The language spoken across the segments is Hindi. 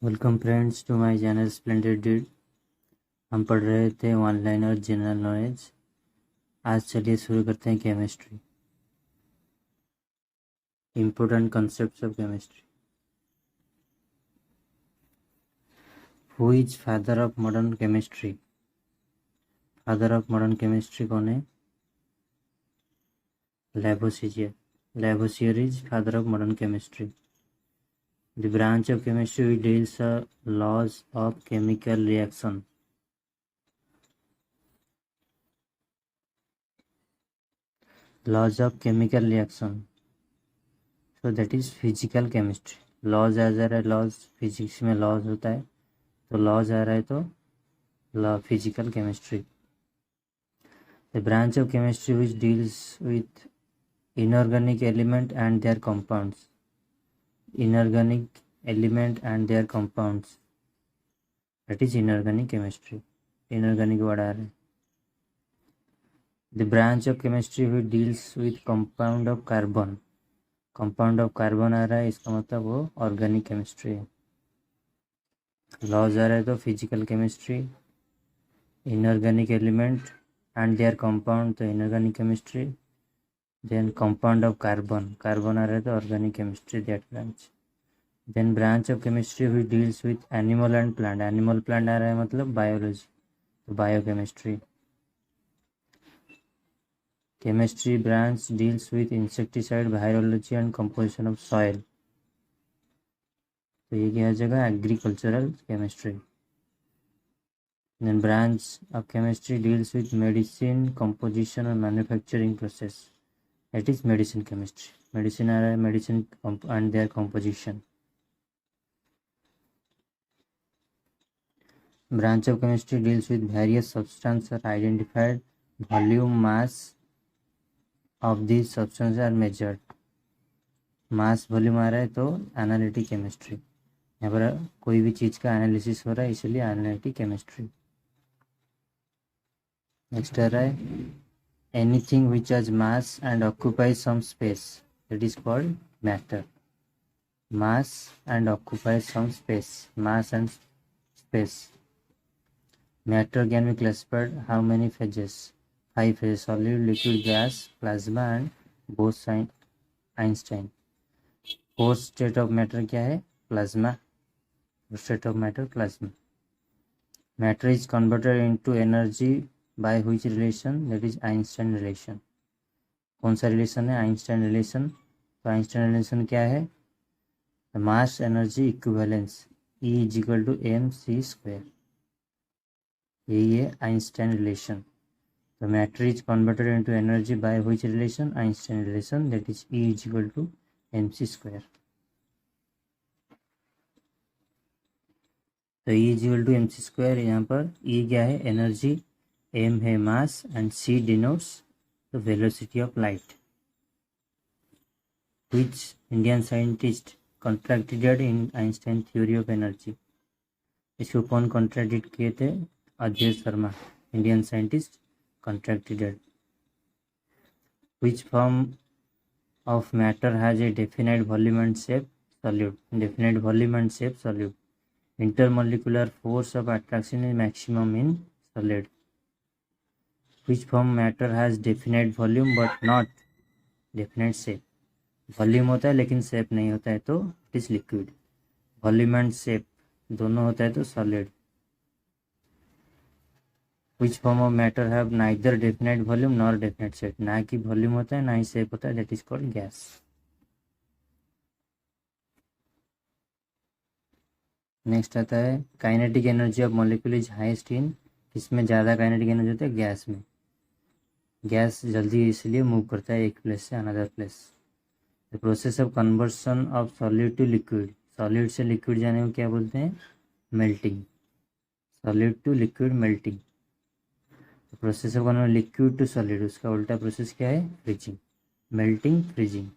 Welcome friends to my channel splendid deed. हम पढ़ रहे थे वन लाइनर जनरल नॉलेज। आज चलिए शुरू करते हैं chemistry. Important concepts of chemistry. Who is father of modern chemistry? Father of modern chemistry कौन है? Lavoisier. Lavoisier is father of modern chemistry. The branch of chemistry which deals laws of chemical reaction. Laws of chemical reaction. So that is physical chemistry. Laws आ जा रहा है, लॉज फिजिक्स में लॉज होता है तो लॉज आ रहा है तो law physical chemistry. The branch of chemistry which deals with inorganic element and their compounds. Inorganic element and their compounds, that is inorganic chemistry. Inorganic word आ रहा है। The branch of chemistry which deals with compound of carbon. Compound of carbon आ रहा है, इसका मतलब वो ऑर्गेनिक केमिस्ट्री है। लॉज आ रहा है तो physical chemistry. Inorganic element and their compound तो inorganic chemistry. Then compound of carbon, carbon आ रहा है तो organic chemistry that branch. Then branch of chemistry which deals with animal and plant. Animal plant आ रहा है मतलब बायोलॉजी तो biochemistry. Chemistry branch deals with insecticide, virology and composition of soil तो ये क्या हो जाएगा? Agricultural chemistry. Then branch of chemistry deals with medicine, composition and manufacturing process. That is medicine chemistry. Medicine are medicine and their composition. Branch of chemistry deals with various substances are identified. Volume, mass of these substances are measured. Mass volume आ रहा है तो एनालिटिक केमिस्ट्री। यहाँ पर कोई भी चीज़ का एनालिसिस हो रहा है इसलिए एनालिटिक केमिस्ट्री। नेक्स्ट आ रहा है anything which has mass and occupies some space, that is called matter. Mass and occupies some space, mass and space. Matter can be classified how many phases? 5 phases: solid, liquid, gas, plasma and Bose-Einstein. Fourth state of matter क्या है? Plasma. State of matter plasma. Matter is converted into energy by which relation? That is Einstein relation. कौन सा रिलेशन है? Einstein relation. तो आइंस्टाइन रिलेशन क्या है? Mass energy equivalence, E is equal to mc²। यही है आइंस्टाइन रिलेशन। तो matter is converted into energy by which relation? Einstein relation, that is E is equal to mc²। तो E is equal to mc²। यहाँ पर E क्या है? एनर्जी, m है mass and c denotes the velocity of light. Which Indian scientist contradicted in Einstein theory of energy? इसको कौन कॉन्ट्राडिक्ट किए थे? Ajay Sharma, Indian scientist contradicted. Which form of matter has a definite volume and shape? Solid. Definite volume and shape solid. Intermolecular force of attraction is maximum in solid. Which form matter has definite volume but not definite shape? Volume होता है लेकिन शेप नहीं होता है तो it is liquid. Volume and shape दोनों होता है तो solid. Which form of matter have neither definite volume nor definite shape. ना कि वॉल्यूम होता है ना ही शेप होता है, that is called gas. Next आता है kinetic energy of molecule is highest in. इसमें ज़्यादा काइनेटिक एनर्जी होता है गैस में। गैस जल्दी इसलिए मूव करता है एक प्लेस से another place. The process of conversion of solid to liquid. Solid से लिक्विड जाने को क्या बोलते हैं? Melting. Solid to liquid melting. Process of conversion liquid to solid, उसका उल्टा प्रोसेस क्या है? Freezing. Melting, freezing.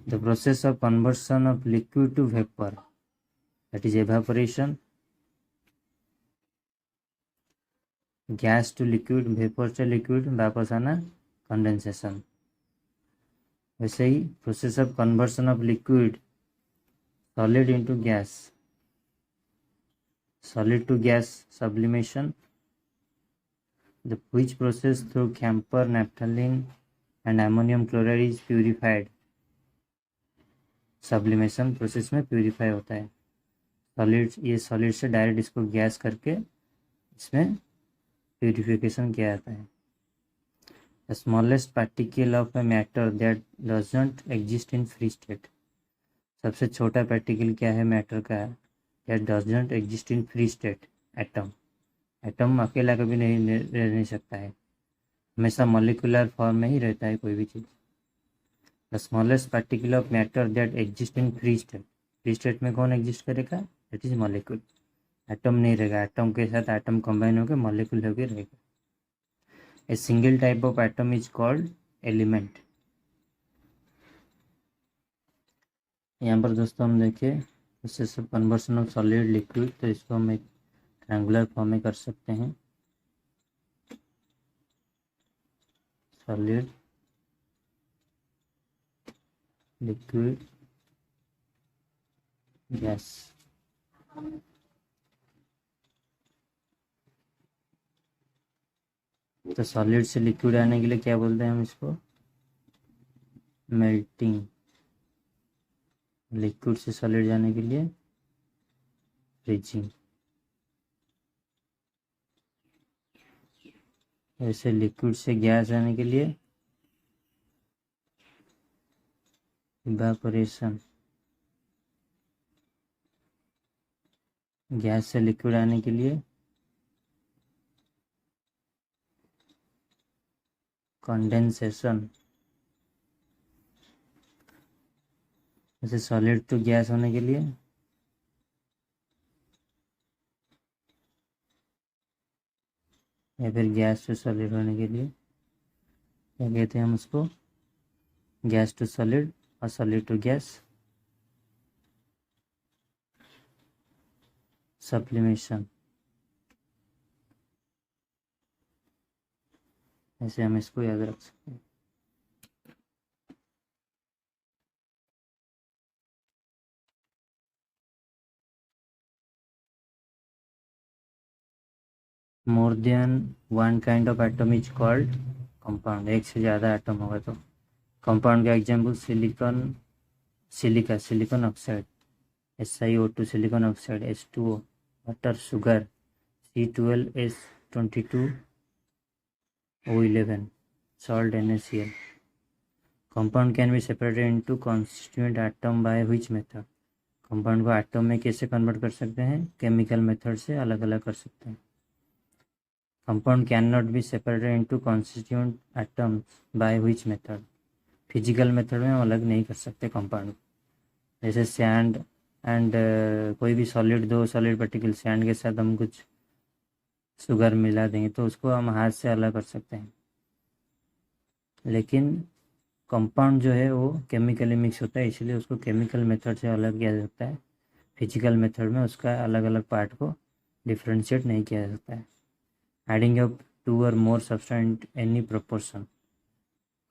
The process of conversion of liquid to vapour, that is evaporation. Gas to liquid, vapour से लिक्विड वापस आना, कंडेंसेशन। वैसे ही process of conversion of liquid solid into gas, solid to gas sublimation, the which process through camphor, naphthalene and ammonium chloride is purified. Sublimation process में प्यूरिफाई होता है सॉलिड, ये सॉलिड से डायरेक्ट इसको गैस करके इसमें प्यूरिफिकेशन किया जाता है. The smallest particle of a matter that doesn't exist in free state, सबसे छोटा पार्टिकल क्या है मैटर का that doesn't exist in free state? Atom. Atom अकेला कभी नहीं रह नहीं सकता है, हमेशा मॉलिक्यूलर फॉर्म में ही रहता है कोई भी चीज़. The smallest particle of matter that exist in free state, free state में कौन एग्जिस्ट करेगा? That is molecule. एटम नहीं रहेगा, एटम के साथ एटम कंबाइन होकर मॉलिक्यूल होकर रहेगा. A single type of atom is called element. यहाँ पर दोस्तों हम देखें process of conversion of solid liquid, तो इसको हम एक ट्रायंगुलर फॉर्म में कर सकते हैं. Solid, liquid, gas. तो सॉलिड से लिक्विड आने के लिए क्या बोलते हैं हम इसको? मेल्टिंग. लिक्विड से सॉलिड जाने के लिए फ्रीजिंग. ऐसे लिक्विड से गैस आने के लिए इवेपोरेशन. गैस से लिक्विड आने के लिए कंडेंसेशन. जैसे सॉलिड टू गैस होने के लिए या फिर गैस टू सॉलिड होने के लिए क्या कहते हैं हम उसको? गैस टू सॉलिड और सॉलिड टू गैस सब्लिमेशन. ऐसे हम इसको याद रख सकते हैं. More than one kind of atom is called compound. एक से ज़्यादा एटम होगा तो कंपाउंड का example silicon, silica, silicon oxide, SiO2 silicon oxide, H2O water, sugar, C12H22O11 salt, NaCl. Compound can be separated into constituent atom by which method? Compound को एटम में कैसे कन्वर्ट कर सकते हैं? केमिकल मेथड से अलग अलग कर सकते हैं. Compound can not be separated into constituent atoms by which method? Physical method में हम अलग नहीं कर सकते कंपाउंड. जैसे सैंड एंड कोई भी सॉलिड, दो सॉलिड पार्टिकल सैंड के साथ हम कुछ शुगर मिला देंगे तो उसको हम हाथ से अलग कर सकते हैं. लेकिन कंपाउंड जो है वो केमिकली मिक्स होता है, इसलिए उसको केमिकल मेथड से अलग किया जा सकता है. फिजिकल मेथड में उसका अलग अलग पार्ट को डिफ्रेंशिएट नहीं किया जा सकता है. एडिंग अप 2 और मोर सब्सटेंट एनी प्रोपोर्शन,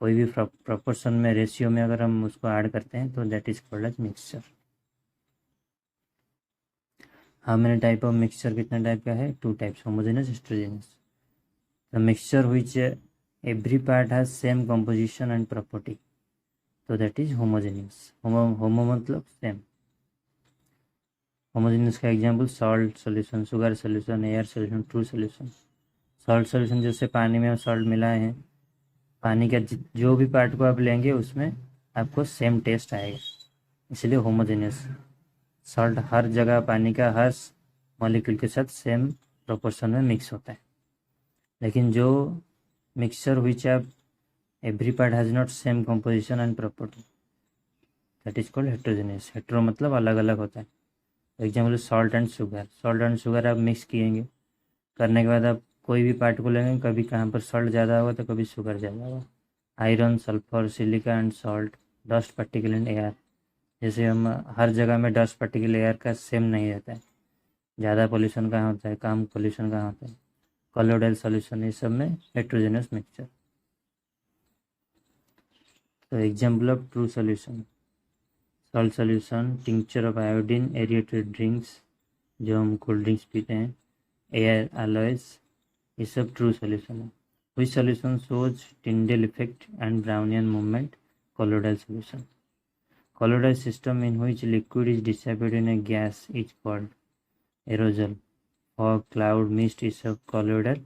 कोई भी प्रोपोर्शन में, रेशियो में अगर हम उसको ऐड करते हैं तो that is called as mixture. How many type of mixture? कितना टाइप का है? 2 types, homogeneous, heterogeneous. The mixture which every part has same composition and property, तो दैट इज होमोजेनियस. होमो मतलब सेम. होमोजेनियस का example salt solution, sugar solution, air solution, true solution. Salt solution जैसे पानी में सॉल्ट मिलाए हैं, पानी का जो भी पार्ट को आप लेंगे उसमें आपको सेम टेस्ट आएगा, इसलिए होमोजेनियस. सॉल्ट हर जगह पानी का हर मॉलिक्यूल के साथ सेम प्रोपोर्शन में मिक्स होता है. लेकिन जो मिक्सचर विच आप every part has not same composition and property, that is called heterogeneous. Hetero मतलब अलग अलग होता है. Example salt and sugar. Salt and sugar आप मिक्स किएंगे, करने के बाद आप कोई भी पार्ट को लेंगे, कभी कहाँ पर सॉल्ट ज़्यादा होगा तो कभी शुगर ज़्यादा होगा. Iron, sulphur, silica and salt, dust particle and air. जैसे हम हर जगह में डस्ट पार्टिकल एयर का सेम नहीं रहता है, ज़्यादा पोल्यूशन कहाँ होता है, कम पोल्यूशन कहाँ होता है. कॉलोइडल सॉल्यूशन, ये सब में हेटेरोजेनियस मिक्सचर. तो example of true solution, salt solution, tincture of iodine, aerated drinks जो हम कोल्ड ड्रिंक्स पीते हैं, एयर अलॉयज, ये सब ट्रू सॉल्यूशन है। Which solution shows Tyndall effect and Brownian movement? Colloidal solution. Colloidal system in which liquid is dissipated in a gas is called aerosol. Fog, cloud, mist, ये सब कोलोइडल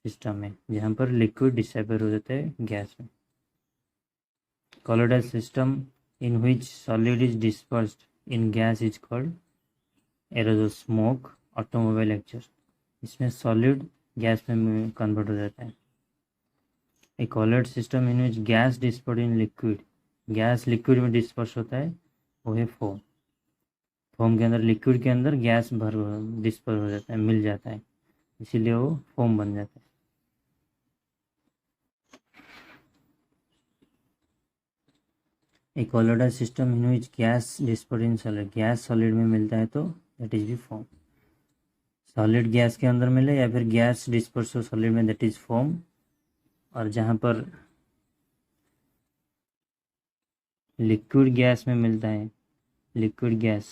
सिस्टम है जहाँ पर लिक्विड डिसिपेट हो जाता है गैस में। Colloidal system in which solid is dispersed in gas is called aerosol. Smoke, automobile exhaust, इसमें सॉलिड गैस में कन्वर्ट हो जाता है। A colloid system in which gas disperse in liquid, gas liquid में डिस्पर्स होता है, वो है फोम। फोम के अंदर, लिक्विड के अंदर गैस भर डिस्पर्स हो जाता है, मिल जाता है, इसीलिए वो फोम बन जाता है। एक colloidal system in which gas disperse in solid, gas solid में मिलता है तो दैट इज भी फोम। सॉलिड गैस के अंदर मिले या फिर गैस डिस्पर्स हो सॉलिड में, दैट इज फोम। और जहाँ पर लिक्विड गैस में मिलता है, liquid gas,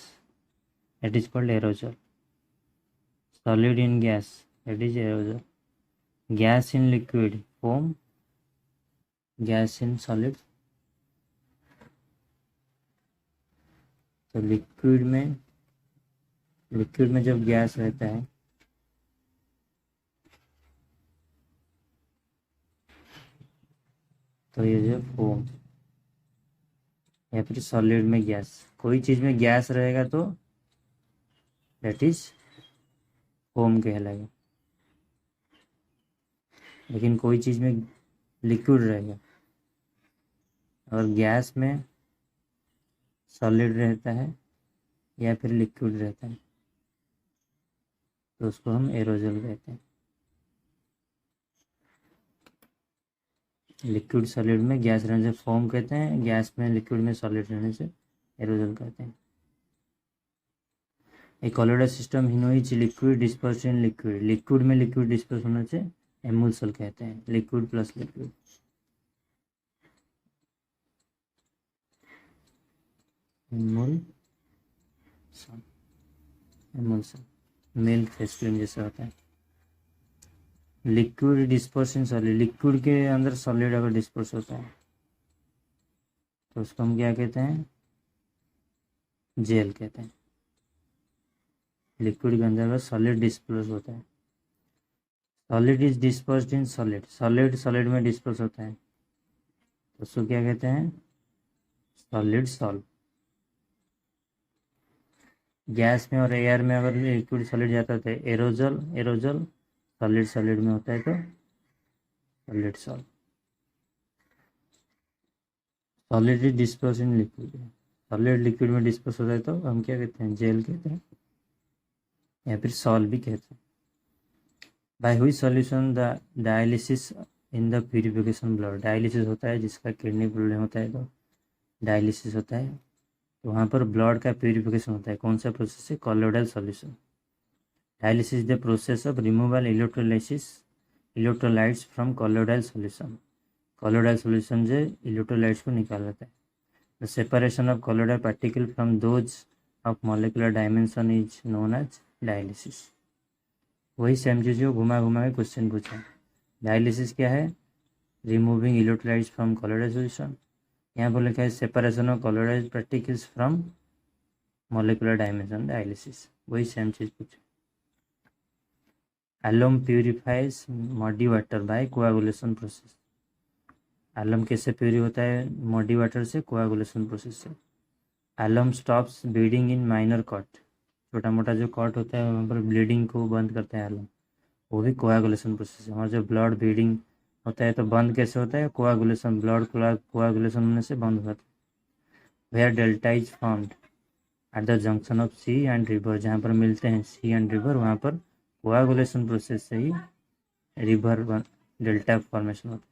that is called aerosol. Solid in gas, that is aerosol. Gas in liquid, foam. Gas in solid, तो लिक्विड में जब गैस रहता है तो ये जो फोम, या फिर सॉलिड में गैस, कोई चीज़ में गैस रहेगा तो दैट इज फोम कहलाएगा। लेकिन कोई चीज़ में लिक्विड रहेगा और गैस में सॉलिड रहता है या फिर लिक्विड रहता है तो उसको हम एरोजल कहते हैं। लिक्विड सॉलिड में गैस रहने से फोम कहते हैं, गैस में लिक्विड में सॉलिड रहने से एरोजल कहते हैं। एक colloidal system in which liquid disperse in liquid, liquid में लिक्विड डिस्पर्स होने से एमुल्सल कहते हैं, liquid plus liquid. Emulsion milk face cream जैसा होता है। Liquid disperse in solid, liquid के अंदर सॉलिड अगर डिस्पर्स होता है तो उसको हम क्या कहते हैं? जेल कहते हैं। लिक्विड के अंदर अगर सॉलिड डिस्पर्स होता है, solid is dispersed in solid, solid solid में डिस्पर्स होता है तो उसको क्या कहते हैं? Solid solve. गैस में और एयर में अगर लिक्विड सॉलिड जाता है तो एरोजल, एरोजल सॉलिड सॉलिड में होता है तो solid solve. Solid is disperse in liquid, solid liquid में डिस्पर्स होता है तो हम क्या कहते हैं? जेल कहते हैं या फिर सॉल्व भी कहते हैं। बाय हुई solution the dialysis in the purification blood, dialysis होता है जिसका किडनी प्रॉब्लम होता है तो डायलिसिस होता है, तो वहाँ पर ब्लड का प्यूरिफिकेशन होता है। कौन सा प्रोसेस है? Colloidal solution. Dialysis the process of removal electrolytes from colloidal solution, colloidal solution से इलेक्ट्रोलाइट्स को निकाल लेता है। The separation of colloidal particle from those of molecular dimension is known as dialysis. वही सेम चीज़ को घुमा घुमा के क्वेश्चन पूछा है। डायलिसिस क्या है? Removing electrolytes from colloidal solution. यहाँ पर लिखा है separation of colloidal particles from molecular dimension, dialysis. वही सेम चीज़ पूछा। Alum purifies muddy water by coagulation process. Alum कैसे प्यूरी होता है? मडी वाटर से, कोआगुलेशन प्रोसेस से। Alum stops bleeding in minor cut, छोटा मोटा जो कट होता है वहाँ पर ब्लीडिंग को बंद करता है एलम, वो भी कोआगुलेशन प्रोसेस है। और जब ब्लड ब्लीडिंग होता है तो बंद कैसे होता है? कोआगुलेशन, ब्लड कोआगुलेशन होने से बंद होता है। Where delta is found at the junction of sea and river, जहाँ पर मिलते हैं सी एंड रिवर वहाँ पर कोआगुलेशन प्रोसेस से ही रिवर डेल्टा फॉर्मेशन होता है।